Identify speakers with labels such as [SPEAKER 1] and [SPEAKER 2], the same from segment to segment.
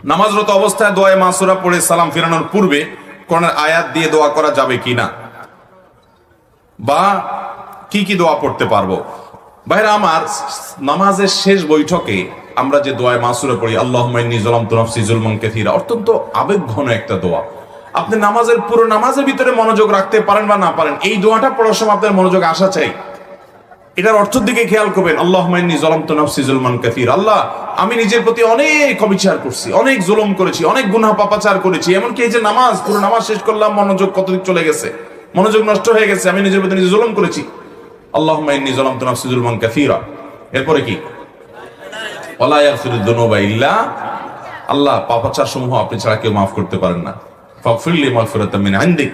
[SPEAKER 1] নামাজরত অবস্থায় দোয়া মাসুরা পড়ে সালাম ফিরানোর পূর্বে কোরআনের আয়াত দিয়ে দোয়া করা যাবে কিনা, বা কি কি দোয়া পড়তে পারবো? ভাইরা আমার, নামাজের শেষ বৈঠকে আমরা যে দোয়া মাসুরা পড়ি, আল্লাহুম্মা ইন্নী যালামতু নাফসি যুলমান কাসীরা, অত্যন্ত আবেগঘন একটা দোয়া। আপনি নামাজের পুরো নামাজের ভিতরে মনোযোগ রাখতে পারেন বা না পারেন, এই দোয়াটা পড়ার সময় আপনার মনোযোগ আসা চাই। এটার অর্থের দিকে খেয়াল করবেন। আল্লাহুম্মা ইন্নী যালামতু নাফসি যুলমান কাসীরা, আল্লাহ আমি নিজের প্রতি অনেক অবিচার করছি, অনেক জুলুম করেছি, অনেক গুনাহ পাপাচার করেছি। এমনকি এই যে নামাজ, পুরো নামাজ শেষ করলাম, মনোযোগ কতদিক চলে গেছে, মনোযোগ নষ্ট হয়ে গেছে, আমি নিজের প্রতি নিজে জুলুম করেছি। আল্লাহুম্মা ইন্নী যালামতু নাফসি যুলমান কাসীরা। এরপরে কি? ওয়ালা ইয়াগফিরুদ যুনুবা ইল্লা, আল্লাহ পাপাচার সমূহ আপনি ছাড়া কেউ মাফ করতে পারেন না। ফাগফিরলি মাগফিরাতাম মিন ইনদিক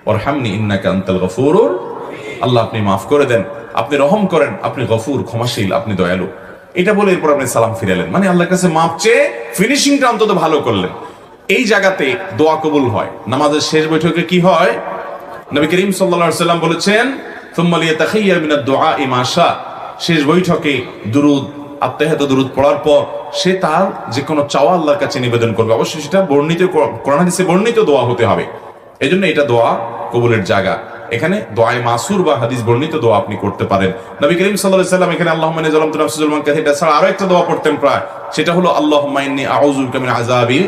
[SPEAKER 1] ওয়ারহামনি ইন্নাকা আনতাল গফুরুর, আল্লাহ আপনি মাফ করে দেন, আপনি রহম করেন, আপনি গফুর ক্ষমাশীল, আপনি দয়ালু। এটা বলে এরপর আপনি সালাম ফিরালেন, মানে আল্লাহর কাছে মাপ চেয়ে ফিনিশিংটা অন্তত ভালো করলেন। এই জায়গাতে দোয়া কবুল হয়। নামাজের শেষ বৈঠকে কি হয়? নবী করিম সাল্লাল্লাহু আলাইহি ওয়াসাল্লাম বলেছেন, সুম্মা লিয়াতাখাইয়ার মিনাদ দুআ মা শা, শেষ বৈঠকে দুরূদ, আত্তাহিয়াত দুরূদ পড়ার পর সে তার যে কোনো চাওয়া আল্লাহর কাছে নিবেদন করবে। অবশ্যই সেটা বর্ণিত কোরআন হাদিসে বর্ণিত দোয়া হতে হবে। এজন্য এটা দোয়া কবুলের জায়গা। এখানে দোয়ায়ে মাসুর বা হাদিস বর্ণিত দোয়া আপনি করতে পারেন। নবী করিম সাল্লাল্লাহু আলাইহি ওয়াসাল্লাম এখানে আল্লাহুম্মা ইন্নী যালামতু নাফসি যুলমান কাসীরা ছাড়া আরো একটা দোয়া পড়তেন প্রায়, সেটা হলো আল্লাহুম্মা ইন্নী আউযু বিকা মিন আযাবি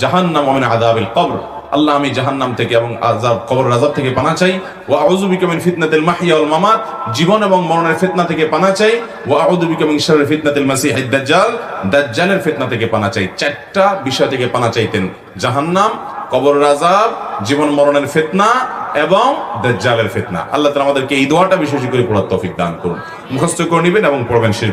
[SPEAKER 1] জাহান্নাম ওয়া মিন আযাবিল কবর, আল্লাহ আমি জাহান্নাম থেকে এবং আযাব কবরের আযাব থেকে পানা চাই। ওয়া আউযু বিকা মিন ফিতনাতিল মাহইয়া ওয়াল মামাত, জীবন এবং মরণের ফিতনা থেকে পানা চাই। ওয়া আউযু বিকা মিন শাররি ফিতনাতিল মাসিহিদ দাজ্জাল, দাজ্জালের ফিতনা থেকে পানা চাই। চারটা বিষয় থেকে পানা চাইতেন: জাহান্নাম, কবরের আযাব, জীবন মরণের ফিতনা এবং দাজ্জালের ফিতনা। আল্লাহ তাআলা আমাদেরকে এই দোয়াটা বিশেষ করে পড়ার তৌফিক দান করুন। মুখস্থ করে নেবেন এবং পড়বেন শেষ